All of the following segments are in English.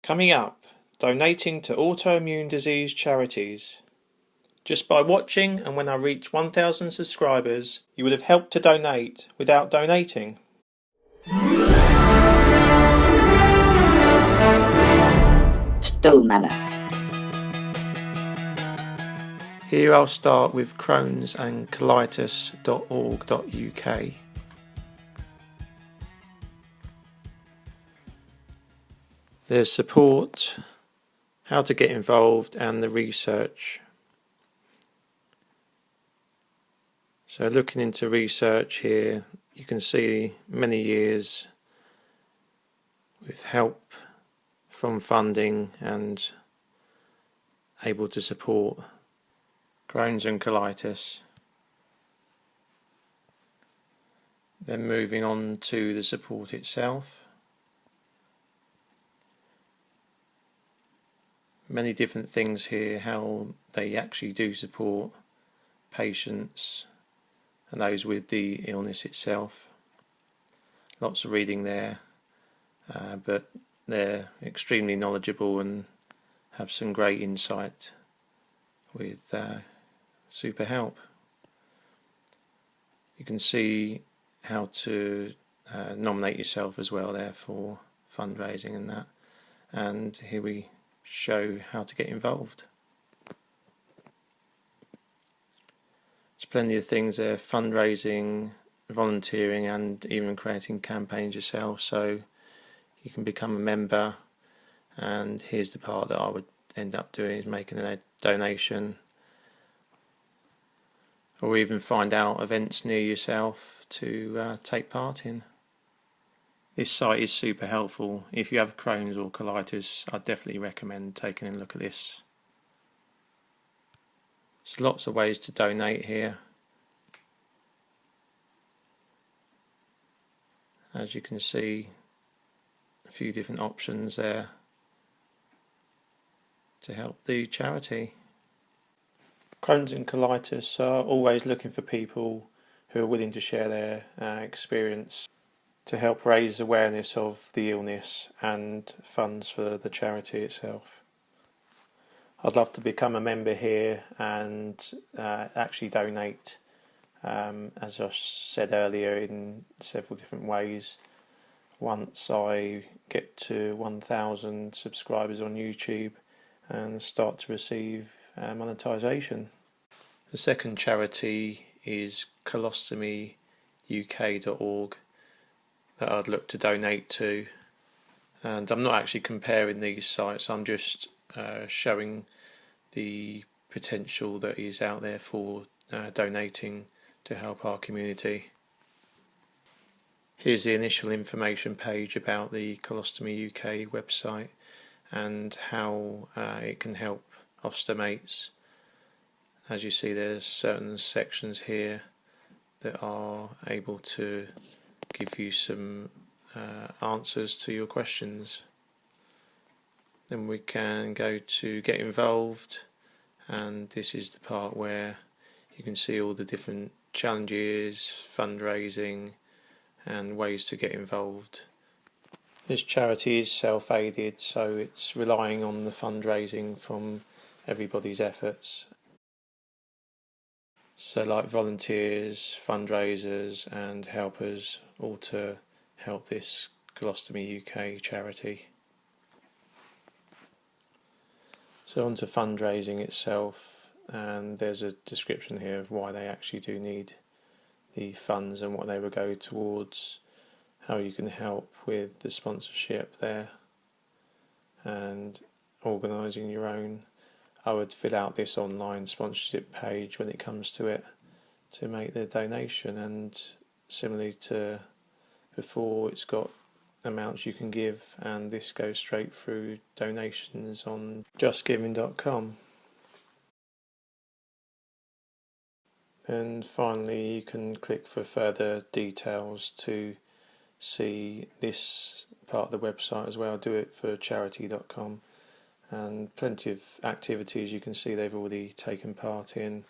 Coming up, donating to autoimmune disease charities. Just by watching, and when I reach 1,000 subscribers, you would have helped to donate without donating. Stomanner. Here I'll start with Crohns and Colitis.org.uk. There's support, how to get involved, and the research. So looking into research here, you can see many years with help from funding and able to support Crohn's and colitis. Then moving on to the support itself. Many different things here, how they actually do support patients and those with the illness itself. Lots of reading there, but they're extremely knowledgeable and have some great insight with super help. You can see how to nominate yourself as well there for fundraising and that, and here we show how to get involved. There's plenty of things there, fundraising, volunteering, and even creating campaigns yourself, so you can become a member. And here's the part that I would end up doing, is making a donation, or even find out events near yourself to take part in. This site is super helpful. If you have Crohn's or colitis, I'd definitely recommend taking a look at this. There's lots of ways to donate here. As you can see, a few different options there to help the charity. Crohn's and colitis are always looking for people who are willing to share their experience to help raise awareness of the illness and funds for the charity itself. I'd love to become a member here and actually donate, as I said earlier, in several different ways. Once I get to 1,000 subscribers on YouTube and start to receive monetization. The second charity is Colostomy UK.org that I'd look to donate to, and I'm not actually comparing these sites, I'm just showing the potential that is out there for donating to help our community. Here's the initial information page about the Colostomy UK website and how it can help ostomates. As you see, there's certain sections here that are able to give you some answers to your questions. Then we can go to get involved, and this is the part where you can see all the different challenges, fundraising, and ways to get involved. This charity is self-aided, so it's relying on the fundraising from everybody's efforts. So like volunteers, fundraisers and helpers, all to help this Colostomy UK charity. So on to fundraising itself, and there's a description here of why they actually do need the funds and what they will go towards, how you can help with the sponsorship there and organising your own. I would fill out this online sponsorship page when it comes to it to make the donation, and similarly to before, it's got amounts you can give, and this goes straight through donations on justgiving.com. And finally, you can click for further details to see this part of the website as well. Do it for charity.com. And plenty of activities you can see they've already taken part in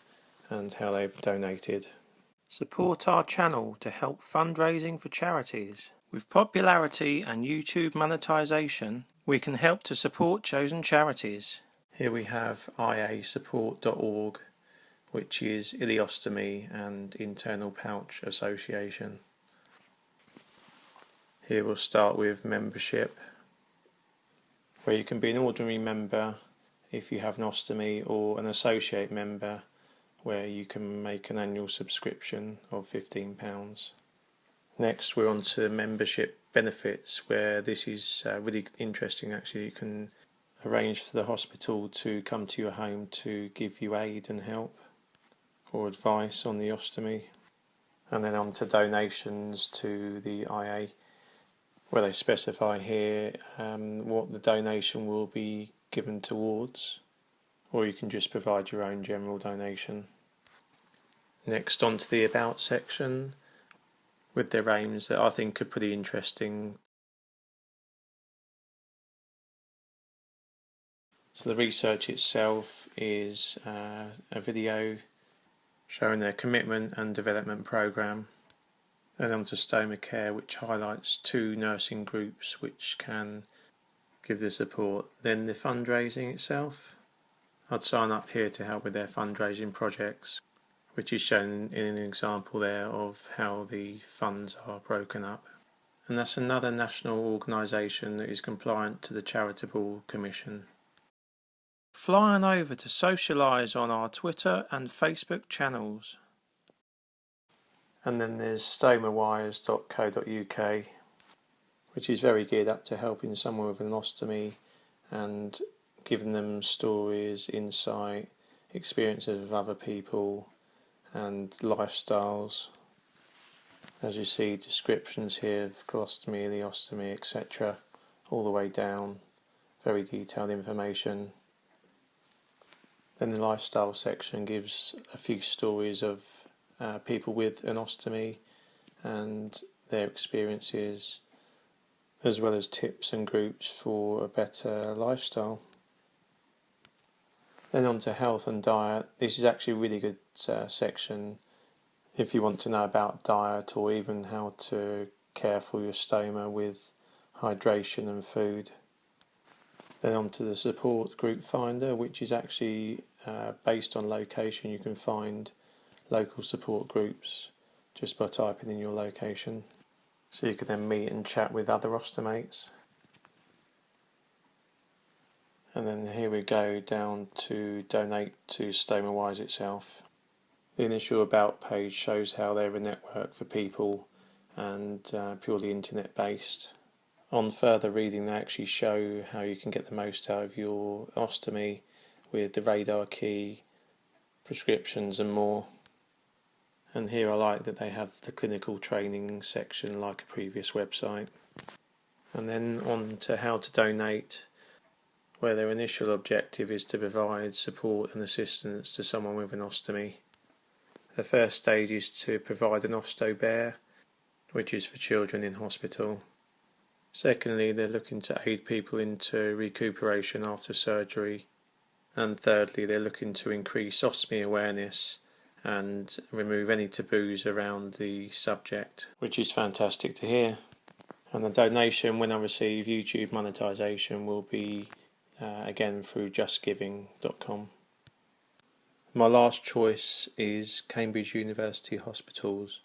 and how they've donated. Support our channel to help fundraising for charities. With popularity and YouTube monetization, We can help to support chosen charities. Here we have iasupport.org, which is Ileostomy and Internal Pouch Association. Here we'll start with membership, where you can be an ordinary member if you have an ostomy, or an associate member where you can make an annual subscription of £15. Next we're on to membership benefits, where this is really interesting actually. You can arrange for the hospital to come to your home to give you aid and help or advice on the ostomy. And then on to donations to the IA, where they specify here what the donation will be given towards, or you can just provide your own general donation. Next on to the About section, with their aims that I think are pretty interesting. So the research itself is a video showing their commitment and development programme. Then on to Stoma Care, which highlights 2 nursing groups which can give the support. Then the fundraising itself. I'd sign up here to help with their fundraising projects, which is shown in an example there of how the funds are broken up. And that's another national organisation that is compliant to the Charitable Commission. Fly on over to socialise on our Twitter and Facebook channels. And then there's Stomawise.co.uk, which is very geared up to helping someone with an ostomy and giving them stories, insight, experiences of other people and lifestyles. As you see, descriptions here of colostomy, ileostomy, etc., all the way down, very detailed information. Then the lifestyle section gives a few stories of people with an ostomy and their experiences, as well as tips and groups for a better lifestyle. Then on to health and diet. This is actually a really good section if you want to know about diet, or even how to care for your stoma with hydration and food. Then on to the support group finder, which is actually based on location. You can find local support groups just by typing in your location, so you can then meet and chat with other ostomates. And then here we go down to donate to Stomawise itself. The initial about page shows how they're a network for people and purely internet based. On further reading, they actually show how you can get the most out of your ostomy with the radar key, prescriptions and more. And here I like that they have the clinical training section like a previous website. And then on to how to donate, where their initial objective is to provide support and assistance to someone with an ostomy. The first stage is to provide an Osto-Bear, which is for children in hospital. Secondly, they're looking to aid people into recuperation after surgery. And thirdly, they're looking to increase ostomy awareness and remove any taboos around the subject, which is fantastic to hear. And the donation, when I receive YouTube monetization, will be again through justgiving.com. My last choice is Cambridge University Hospitals,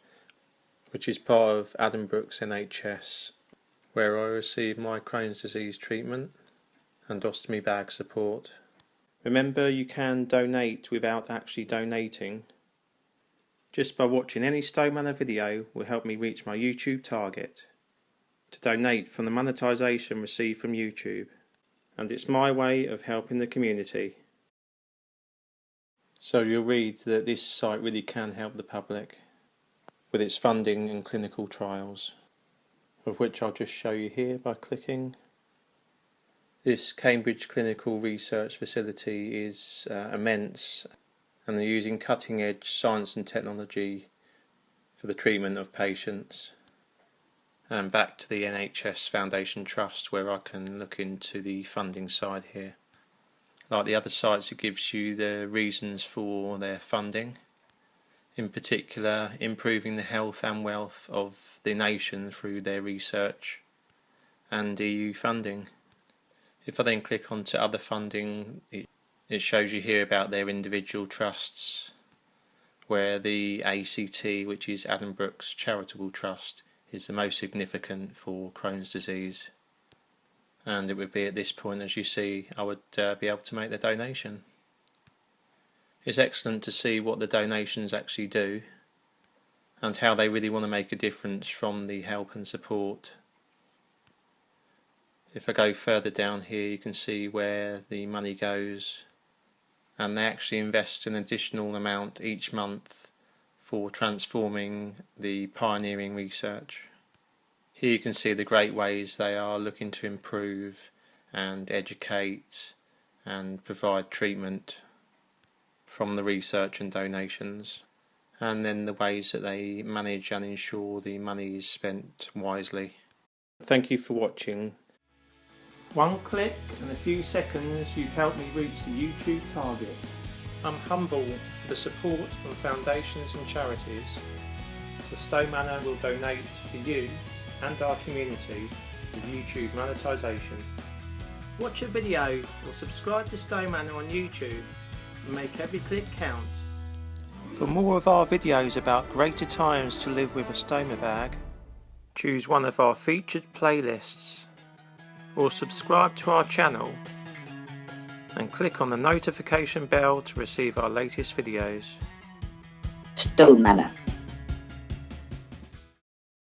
which is part of Addenbrooke's NHS, where I receive my Crohn's disease treatment and ostomy bag support. Remember, you can donate without actually donating. Just by watching any Stomanner video will help me reach my YouTube target to donate from the monetisation received from YouTube, and it's my way of helping the community. So you'll read that this site really can help the public with its funding and clinical trials, of which I'll just show you here by clicking. This Cambridge Clinical Research Facility is immense, and they're using cutting-edge science and technology for the treatment of patients. And back to the NHS Foundation Trust, where I can look into the funding side here. Like the other sites, it gives you the reasons for their funding, in particular improving the health and wealth of the nation through their research and EU funding. If I then click on to other funding, it shows you here about their individual trusts, where the ACT, which is Addenbrooke's Charitable Trust, is the most significant for Crohn's disease. And it would be at this point, as you see, I would be able to make the donation. It's excellent to see what the donations actually do and how they really want to make a difference from the help and support. If I go further down here, you can see where the money goes, and they actually invest an additional amount each month for transforming the pioneering research. Here you can see the great ways they are looking to improve and educate and provide treatment from the research and donations, and then the ways that they manage and ensure the money is spent wisely. Thank you for watching. One click and a few seconds, you've helped me reach the YouTube target. I'm humble for the support from foundations and charities, so Stomanner will donate for you and our community with YouTube monetisation. Watch a video or subscribe to Stomanner on YouTube and make every click count. For more of our videos about greater times to live with a stoma bag, choose one of our featured playlists or subscribe to our channel and click on the notification bell to receive our latest videos. Stomanner.